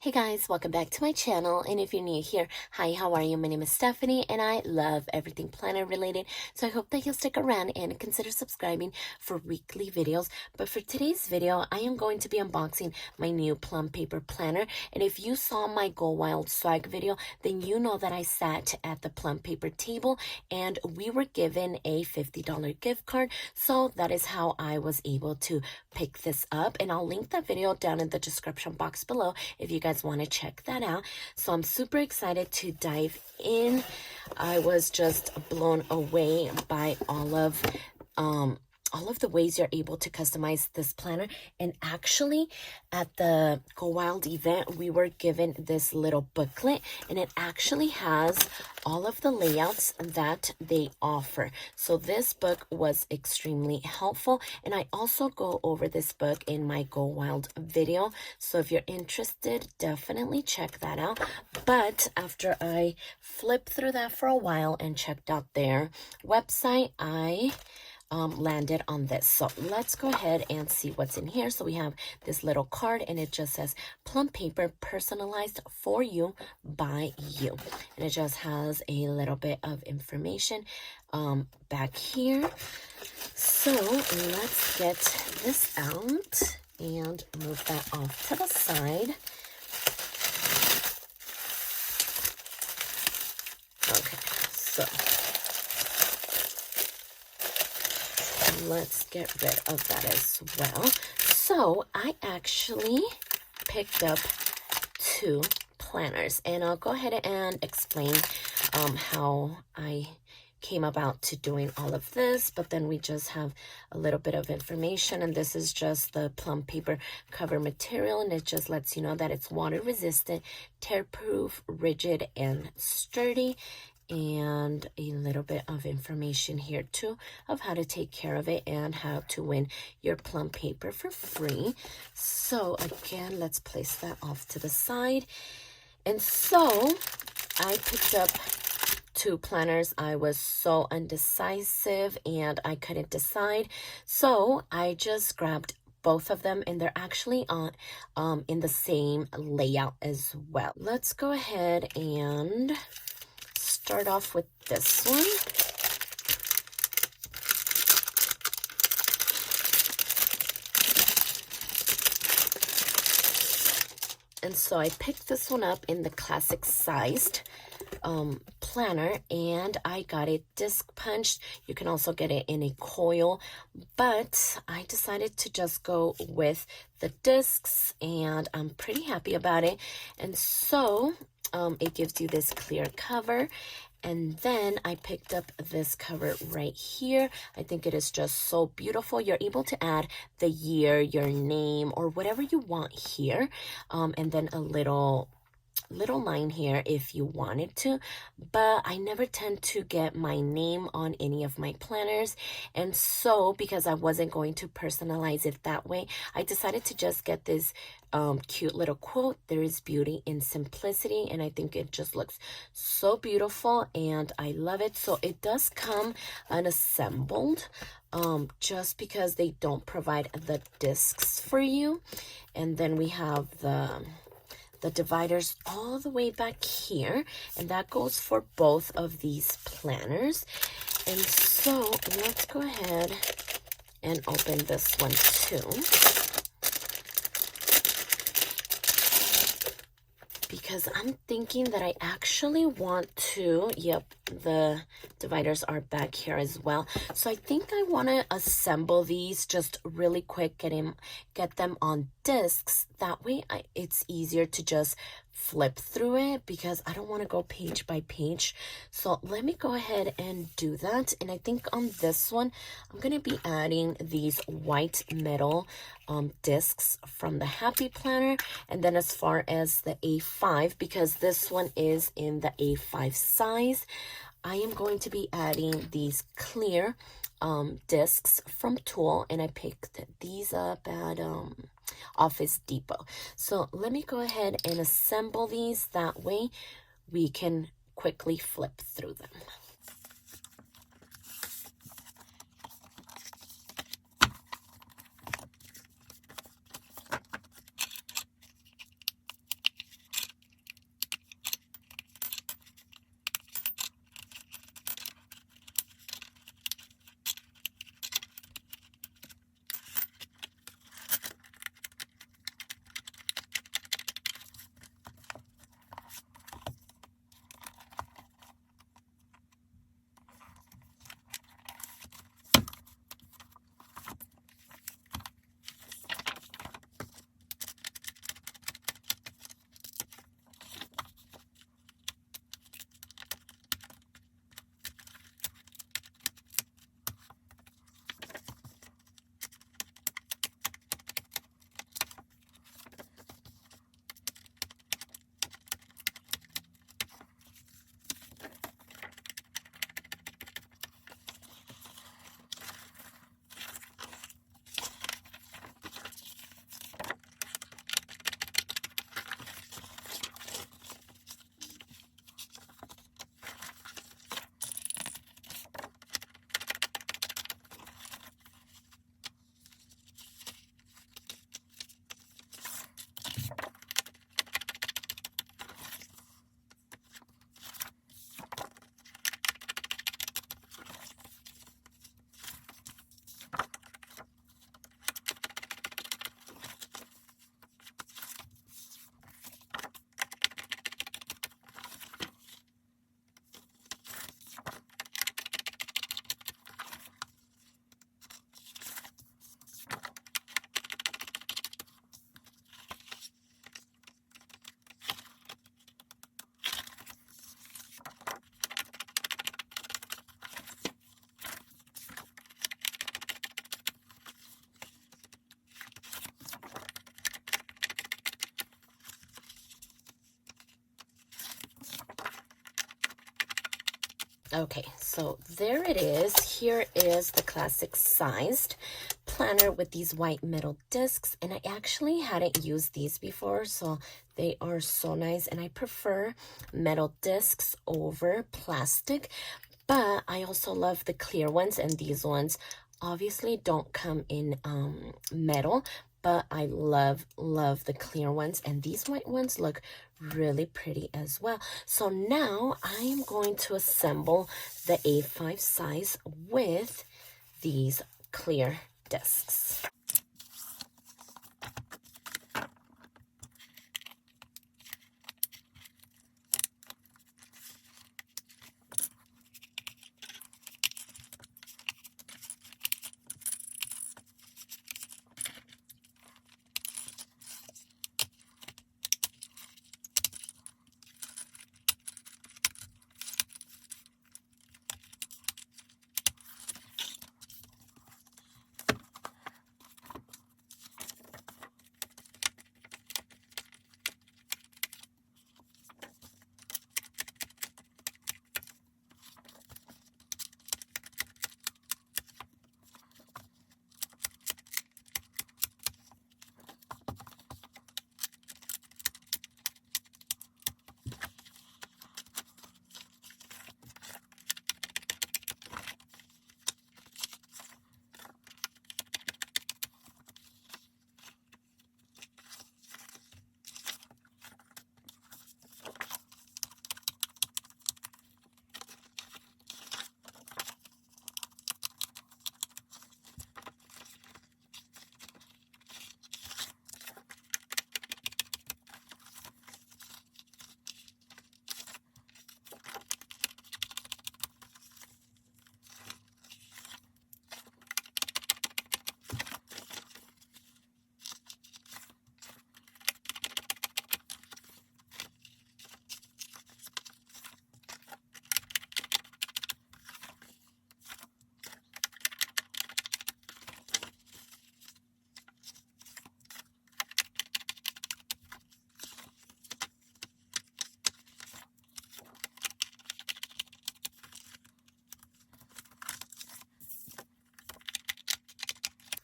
Hey guys, welcome back to my channel, and if you're new here, hi, how are you? My name is Stephany and I love everything planner related, so I hope that you'll stick around and consider subscribing for weekly videos. But for today's video, I am going to be unboxing my new Plum Paper Planner, and if you saw my Go Wild swag video, then you know that I sat at the Plum Paper table and we were given a $50 gift card, so that is how I was able to pick this up, and I'll link that video down in the description box below if you guys want to check that out. So I'm super excited to dive in. I was just blown away by all of the ways you're able to customize this planner. And actually at the Go Wild event, we were given this little booklet, and it actually has all of the layouts that they offer. So this book was extremely helpful, and I also go over this book in my Go Wild video. So if you're interested, definitely check that out. But after I flipped through that for a while and checked out their website, I landed on this. So let's go ahead and see what's in here. So we have this little card, and it just says Plum Paper, personalized for you by you, and it just has a little bit of information back here. So let's get this out and move that off to the side. Okay, so let's get rid of that as well. So I actually picked up two planners, and I'll go ahead and explain how I came about to doing all of this, but then we just have a little bit of information, and this is just the Plum Paper cover material, and it just lets you know that it's water resistant, tear proof, rigid, and sturdy. And a little bit of information here too of how to take care of it and how to win your Plum Paper for free. So again, let's place that off to the side. And so I picked up two planners. I was so undecisive and I couldn't decide, so I just grabbed both of them, and they're actually on in the same layout as well. Let's go ahead and start off with this one. And so I picked this one up in the classic sized planner, and I got it disc punched. You can also get it in a coil, but I decided to just go with the discs, and I'm pretty happy about it. And so it gives you this clear cover, and then I picked up this cover right here. I think it is just so beautiful. You're able to add the year, your name, or whatever you want here, and then a little line here if you wanted to, but I never tend to get my name on any of my planners, and so because I wasn't going to personalize it that way, I decided to just get this cute little quote, "There is beauty in simplicity," and I think it just looks so beautiful and I love it. So it does come unassembled, just because they don't provide the discs for you. And then we have the dividers all the way back here, and that goes for both of these planners. And so let's go ahead and open this one too, because I'm thinking that I actually want to, yep, the dividers are back here as well. So I think I want to assemble these just really quick, get them on discs. That way it's easier to just flip through it, because I don't want to go page by page. So let me go ahead and do that. And I think on this one, I'm going to be adding these white metal discs from the Happy Planner. And then as far as the A5, because this one is in the A5 size, I am going to be adding these clear discs from Tool, and I picked these up at Office Depot. So let me go ahead and assemble these, that way we can quickly flip through them. Okay, so there it is. Here is the classic sized planner with these white metal discs, and I actually hadn't used these before, so they are so nice, and I prefer metal discs over plastic, but I also love the clear ones, and these ones obviously don't come in metal, but I love the clear ones, and these white ones look really pretty as well. So now I am going to assemble the A5 size with these clear discs.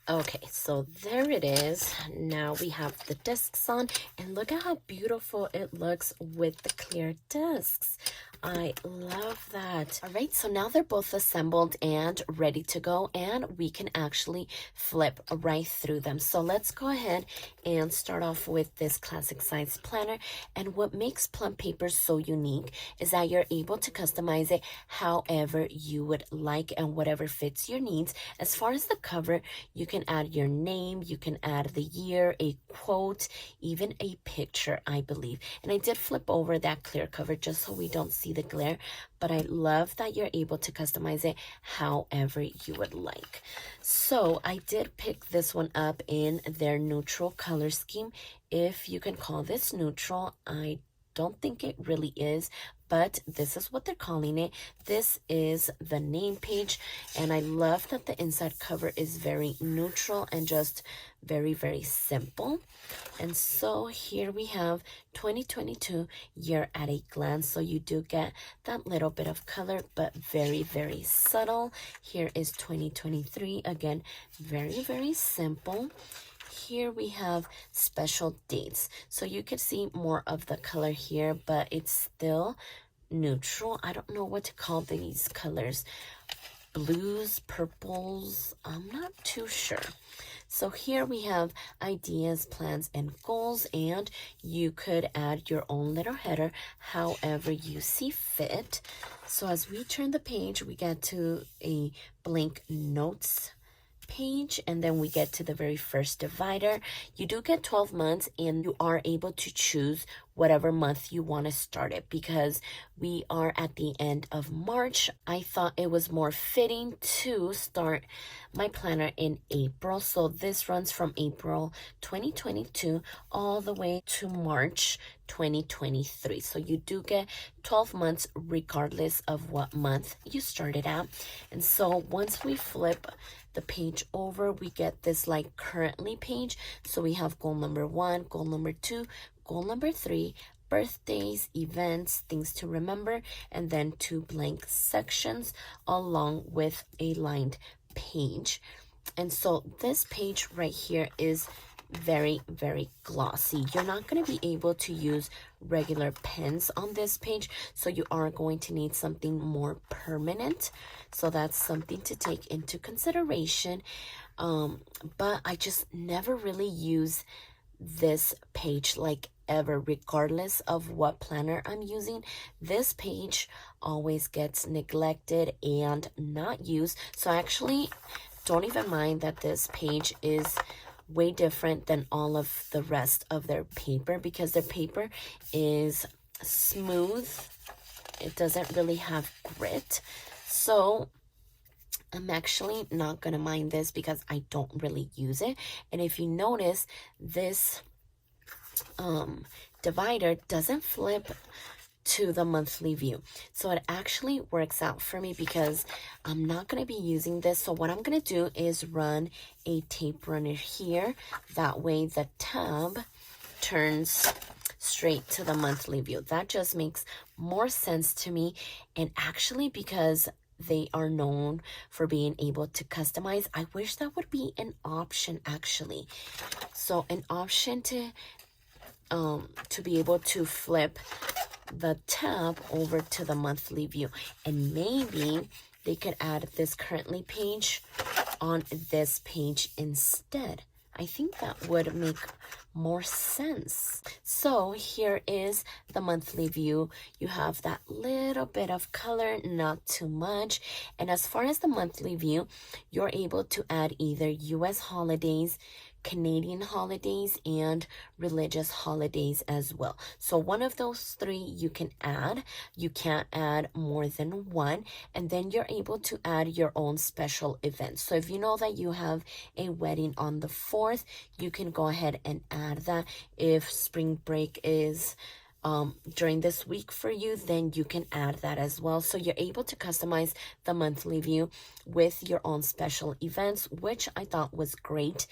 Okay, so there it is. Now we have the discs on, and look at how beautiful it looks with the clear discs. I love that. All right, so now they're both assembled and ready to go, and we can actually flip right through them. So let's go ahead and start off with this classic size planner. And what makes Plum Paper so unique is that you're able to customize it however you would like and whatever fits your needs. As far as the cover, you can add your name, you can add the year, a quote, even a picture, I believe. And I did flip over that clear cover just so we don't see the glare, but I love that you're able to customize it however you would like. So I did pick this one up in their neutral color scheme. If you can call this neutral, I don't think it really is, but this is what they're calling it. This is the name page, and I love that the inside cover is very neutral and just very, very simple. And so here we have 2022 year at a glance. So you do get that little bit of color, but very, very subtle. Here is 2023. Again, very, very simple. Here we have special dates. So you can see more of the color here, but it's still neutral. I don't know what to call these colors. Blues, purples, I'm not too sure. So here we have ideas, plans, and goals, and you could add your own little header however you see fit. So as we turn the page, we get to a blank notes page, and then we get to the very first divider. You do get 12 months, and you are able to choose whatever month you want to start it. Because we are at the end of March, I thought it was more fitting to start my planner in April. So this runs from April 2022 all the way to March 2023. So you do get 12 months regardless of what month you started at. And so once we flip the page over, we get this like currently page. So we have goal number 1, goal number 2, goal number 3, birthdays, events, things to remember, and then 2 blank sections along with a lined page. And so this page right here is very, very glossy. You're not going to be able to use regular pens on this page, so you are going to need something more permanent. So that's something to take into consideration. But I just never really use this page like ever, regardless of what planner I'm using. This page always gets neglected and not used. So actually, don't even mind that this page is way different than all of the rest of their paper, because their paper is smooth. It doesn't really have grit. So I'm actually not gonna mind this because I don't really use it. And if you notice, this divider doesn't flip to the monthly view, so it actually works out for me because I'm not going to be using this. So what I'm going to do is run a tape runner here, that way the tab turns straight to the monthly view. That just makes more sense to me. And actually, because they are known for being able to customize, I wish that would be an option actually. So an option to be able to flip the tab over to the monthly view. And maybe they could add this currently page on this page instead. I think that would make more sense. So here is the monthly view. You have that little bit of color, not too much. And as far as the monthly view, you're able to add either US holidays, Canadian holidays, and religious holidays as well. So one of those 3 you can add. You can't add more than one. And then you're able to add your own special events. So if you know that you have a wedding on the 4th, you can go ahead and add that. If spring break is during this week for you, then you can add that as well. So you're able to customize the monthly view with your own special events, which I thought was great.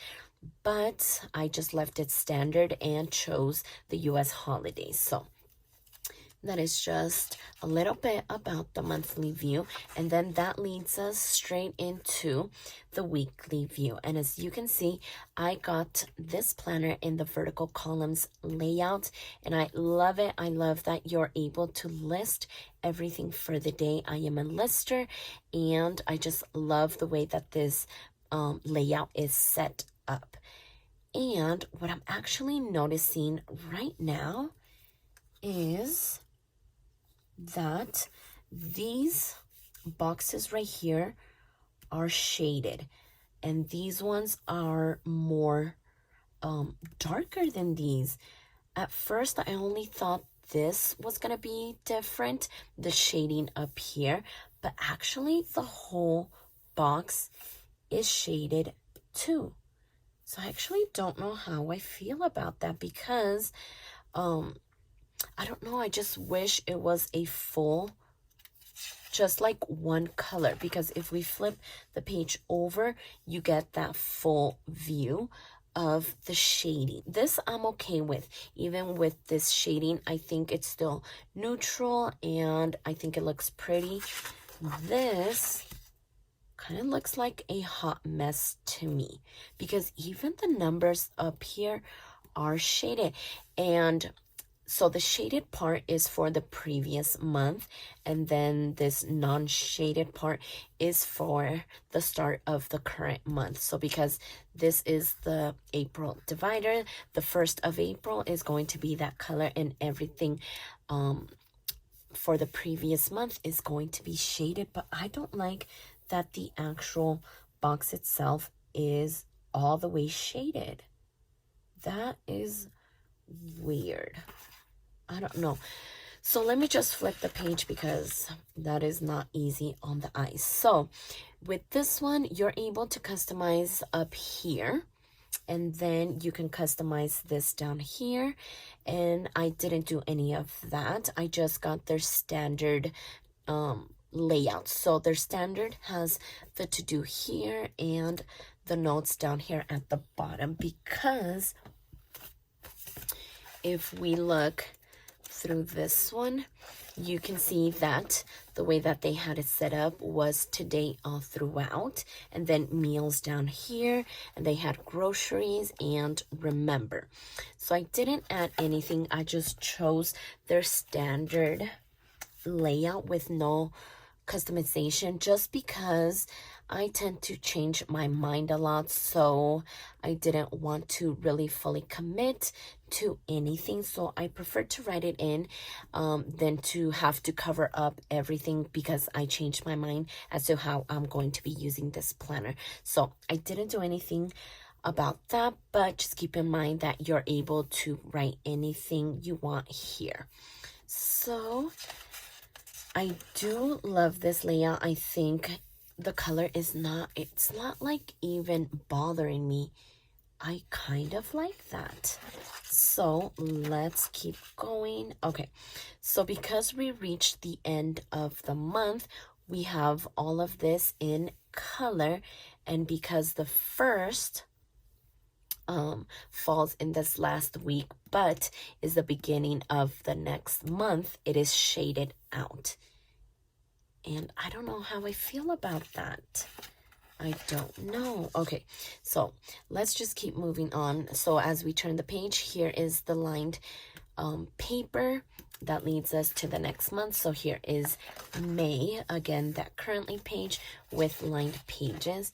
But I just left it standard and chose the US holidays. So that is just a little bit about the monthly view. And then that leads us straight into the weekly view. And as you can see, I got this planner in the vertical columns layout, and I love it. I love that you're able to list everything for the day. I am a lister, and I just love the way that this layout is set up. And what I'm actually noticing right now is that these boxes right here are shaded, and these ones are more darker than these. At first, I only thought this was gonna be different, the shading up here, but actually the whole box is shaded too. So I actually don't know how I feel about that, because I don't know, I just wish it was a full, just like one color, because if we flip the page over, you get that full view of the shading. This I'm okay with. Even with this shading, I think it's still neutral and I think it looks pretty. This kind of looks like a hot mess to me, because even the numbers up here are shaded. And so the shaded part is for the previous month, and then this non-shaded part is for the start of the current month. So because this is the April divider, the 1st of April is going to be that color, and everything for the previous month is going to be shaded. But I don't like that the actual box itself is all the way shaded. That is weird. I don't know. So let me just flip the page, because that is not easy on the eyes. So with this one, you're able to customize up here, and then you can customize this down here. And I didn't do any of that. I just got their standard layout. So their standard has the to do here and the notes down here at the bottom, because if we look, through this one, you can see that the way that they had it set up was today all throughout, and then meals down here, and they had groceries and remember. So I didn't add anything. I just chose their standard layout with no customization, just because I tend to change my mind a lot, so I didn't want to really fully commit to anything. So I prefer to write it in than to have to cover up everything, because I changed my mind as to how I'm going to be using this planner. So I didn't do anything about that, but just keep in mind that you're able to write anything you want here. So I do love this layout. I think the color is it's not like even bothering me. I kind of like that. So let's keep going. Okay, so because we reached the end of the month, we have all of this in color, and because the first falls in this last week but is the beginning of the next month, it is shaded out. And I don't know how I feel about that. I don't know. Okay, so let's just keep moving on. So as we turn the page, here is the lined paper that leads us to the next month. So here is May, again, that currently page with lined pages.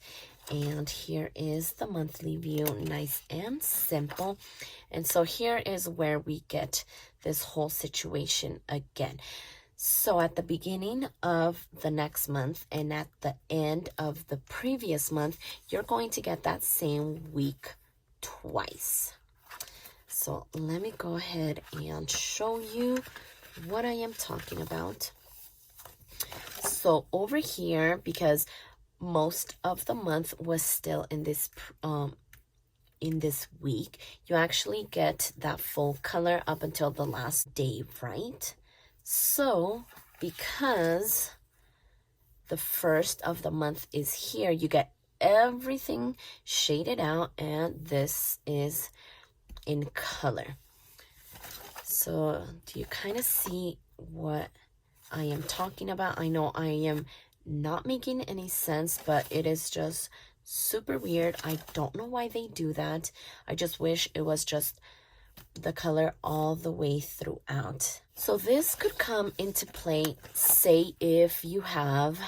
And here is the monthly view, nice and simple. And so here is where we get this whole situation again. So at the beginning of the next month and at the end of the previous month, you're going to get that same week twice. So let me go ahead and show you what I am talking about. So over here, because most of the month was still in this week, you actually get that full color up until the last day, right? So because the first of the month is here, you get everything shaded out, and this is in color. So do you kind of see what I am talking about? I know I am not making any sense, but it is just super weird. I don't know why they do that. I just wish it was just the color all the way throughout. So this could come into play, say if you have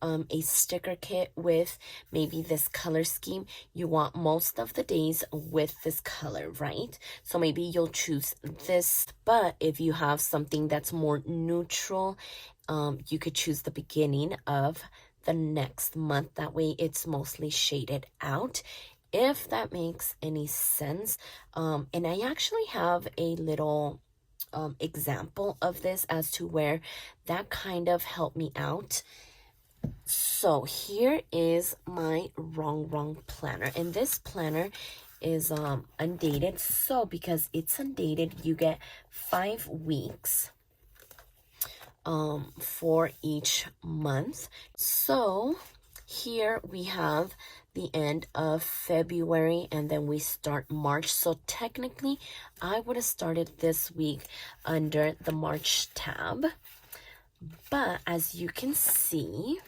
a sticker kit with maybe this color scheme. You want most of the days with this color, right? So maybe you'll choose this, but if you have something that's more neutral, you could choose the beginning of the next month. That way it's mostly shaded out, if that makes any sense. And I actually have a little example of this as to where that kind of helped me out. So here is my Rongrong planner, and this planner is undated. So because it's undated, you get 5 weeks for each month. So here we have the end of February, and then we start March. So technically I would have started this week under the March tab, but as you can see,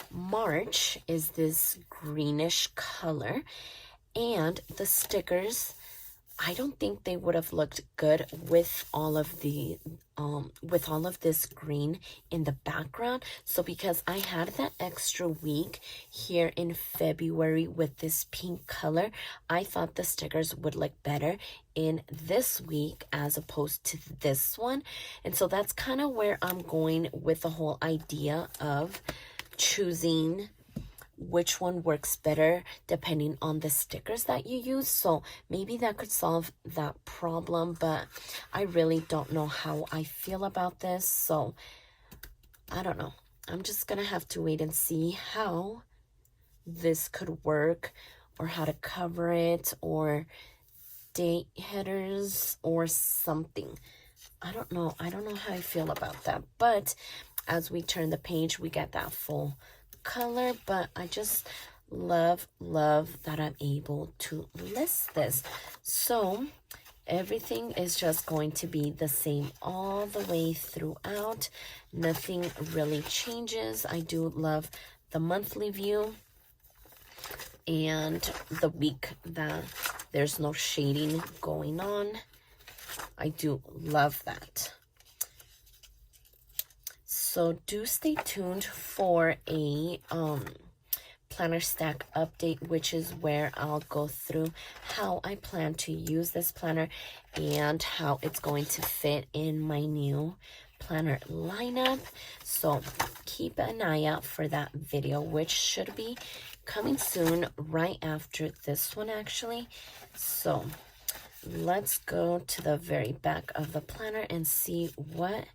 March is this greenish color, and the stickers, I don't think they would have looked good with all of the with all of this green in the background. So because I had that extra week here in February with this pink color, I thought the stickers would look better in this week as opposed to this one. And so that's kind of where I'm going with the whole idea of choosing which one works better depending on the stickers that you use. So maybe that could solve that problem, but I really don't know how I feel about this. So I don't know. I'm just gonna have to wait and see how this could work, or how to cover it, or date headers or something. I don't know how I feel about that. But as we turn the page, we get that full color. But I just love that I'm able to list this. So everything is just going to be the same all the way throughout. Nothing really changes. I do love the monthly view and the week that there's no shading going on. I do love that. So do stay tuned for a planner stack update, which is where I'll go through how I plan to use this planner and how it's going to fit in my new planner lineup. So keep an eye out for that video, which should be coming soon, right after this one actually. So let's go to the very back of the planner and see what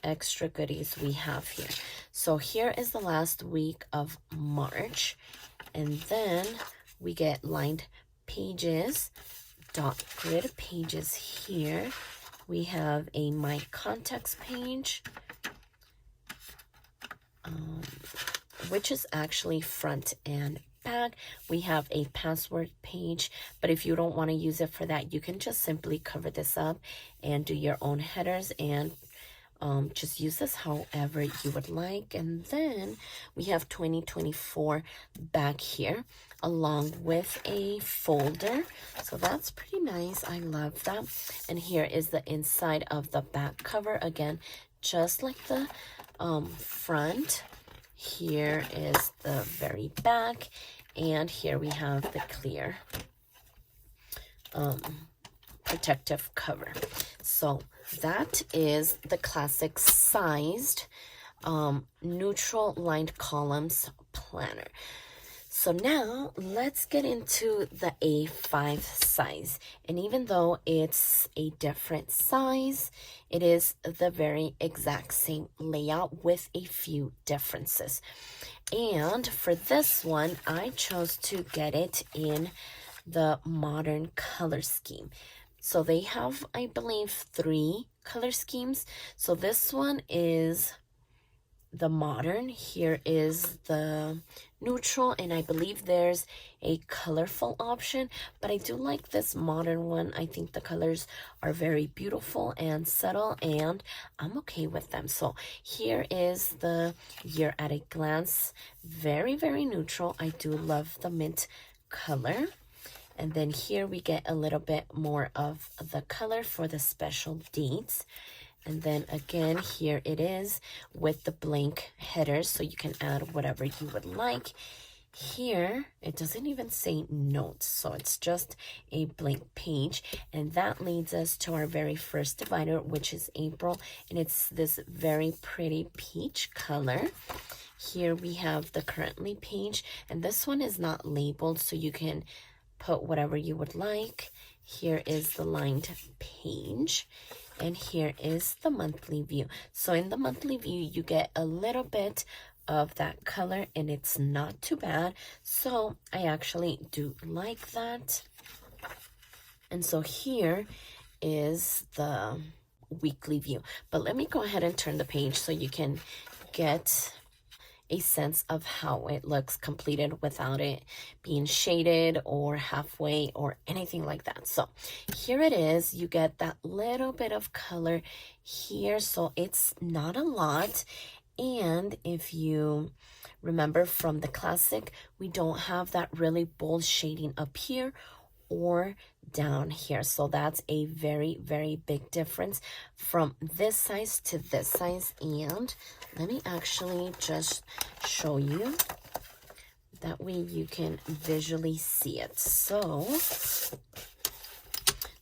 extra goodies we have here. So here is the last week of March, and then we get lined pages, dot grid pages here. We have a my contacts page, which is actually front and back. We have a password page, but if you don't want to use it for that, you can just simply cover this up and do your own headers and just use this however you would like. And then we have 2024 back here along with a folder, so that's pretty nice. I love that. And here is the inside of the back cover, again just like the front. Here is the very back, and here we have the clear protective cover. So that is the classic sized neutral lined columns planner. So now let's get into the A5 size. And even though it's a different size, it is the very exact same layout with a few differences. And for this one, I chose to get it in the modern color scheme. So they have, I believe, 3 color schemes. So this one is the modern, here is the neutral, and I believe there's a colorful option, but I do like this modern one. I think the colors are very beautiful and subtle, and I'm okay with them. So here is the year at a glance, very, very neutral. I do love the mint color. And then here we get a little bit more of the color for the special dates. And then again, here it is with the blank headers, so you can add whatever you would like. Here, it doesn't even say notes, so it's just a blank page. And that leads us to our very first divider, which is April. And it's this very pretty peach color. Here we have the currently page, and this one is not labeled, so you can put whatever you would like. Here is the lined page, and here is the monthly view. So in the monthly view, you get a little bit of that color, and it's not too bad. So I actually do like that. And so here is the weekly view. But let me go ahead and turn the page so you can get a sense of how it looks completed without it being shaded or halfway or anything like that. So here it is. You get that little bit of color here, so it's not a lot. And if you remember from the classic, we don't have that really bold shading up here or down here. So that's a very, very big difference from this size to this size. And let me actually just show you. That way you can visually see it. So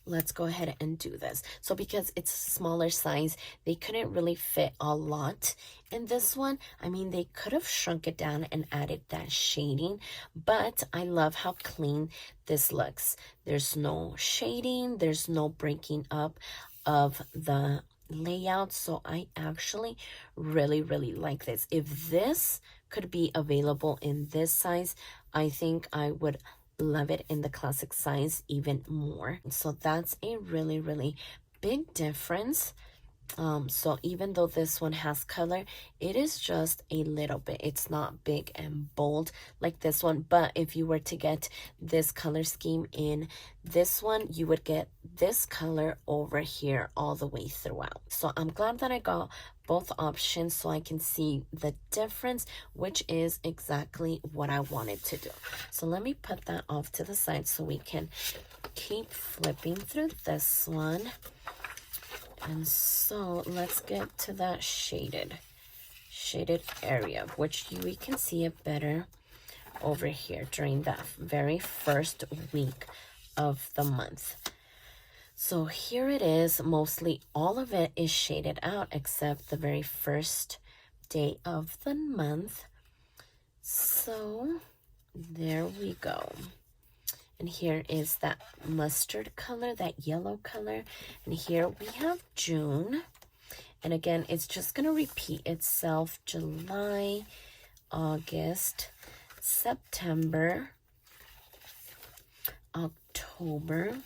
let's go ahead and do this. So because it's a smaller size, they couldn't really fit a lot in this one. I mean, they could have shrunk it down and added that shading, but I love how clean this looks. There's no shading, there's no breaking up of the layout. So I actually really, really like this. If this could be available in this size, I think I would love it in the classic size even more. So that's a really, really big difference. So even though this one has color, it is just a little bit. It's not big and bold like this one. But if you were to get this color scheme in this one, you would get this color over here all the way throughout. So I'm glad that I got both options so I can see the difference, which is exactly what I wanted to do. So let me put that off to the side so we can keep flipping through this one. And so let's get to that shaded area, which we can see it better over here during that very first week of the month. So here it is. Mostly all of it is shaded out except the very first day of the month. So there we go. And here is that mustard color, that yellow color. And here we have June. And again, it's just going to repeat itself. July, August, September, October,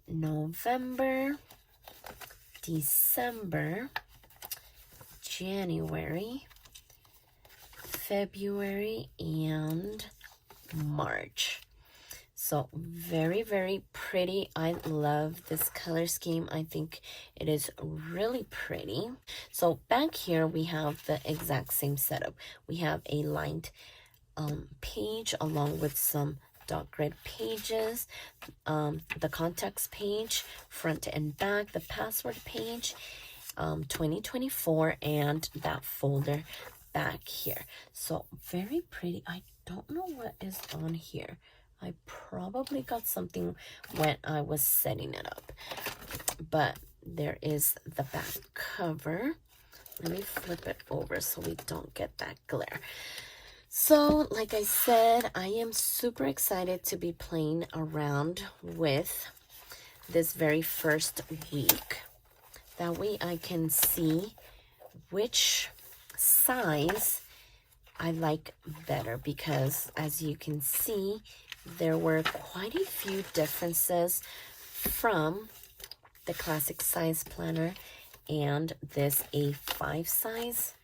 November, December, January, February, and March. So very, very pretty. I love this color scheme. I think it is really pretty. So back here we have the exact same setup. We have a lined page along with some dot grid pages, the context page, front and back, the password page, 2024, and that folder back here. So very pretty. I don't know what is on here. I probably got something when I was setting it up. But there is the back cover. Let me flip it over so we don't get that glare. So, like I said, I am super excited to be playing around with this very first week. That way I can see which size I like better, because as you can see, there were quite a few differences from the classic size planner and this A5 size.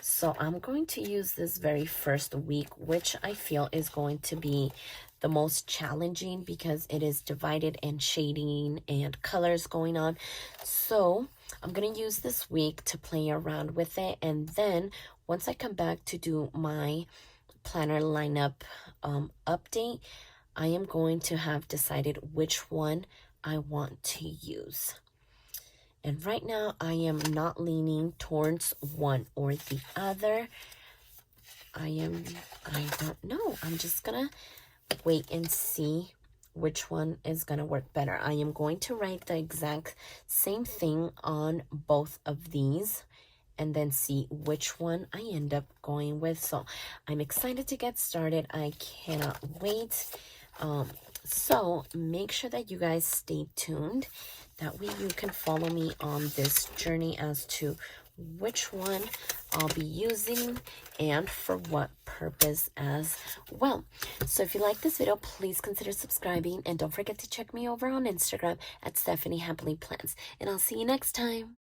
So I'm going to use this very first week, which I feel is going to be the most challenging because it is divided and shading and colors going on. So I'm going to use this week to play around with it, and then once I come back to do my planner lineup update, I am going to have decided which one I want to use. And right now I am not leaning towards one or the other. I don't know. I'm just gonna wait and see which one is gonna work better. I am going to write the exact same thing on both of these and then see which one I end up going with. So I'm excited to get started. I cannot wait. So make sure that you guys stay tuned. That way you can follow me on this journey as to which one I'll be using and for what purpose as well. So if you like this video, please consider subscribing, and don't forget to check me over on Instagram at stephanyhappilyplans. And I'll see you next time.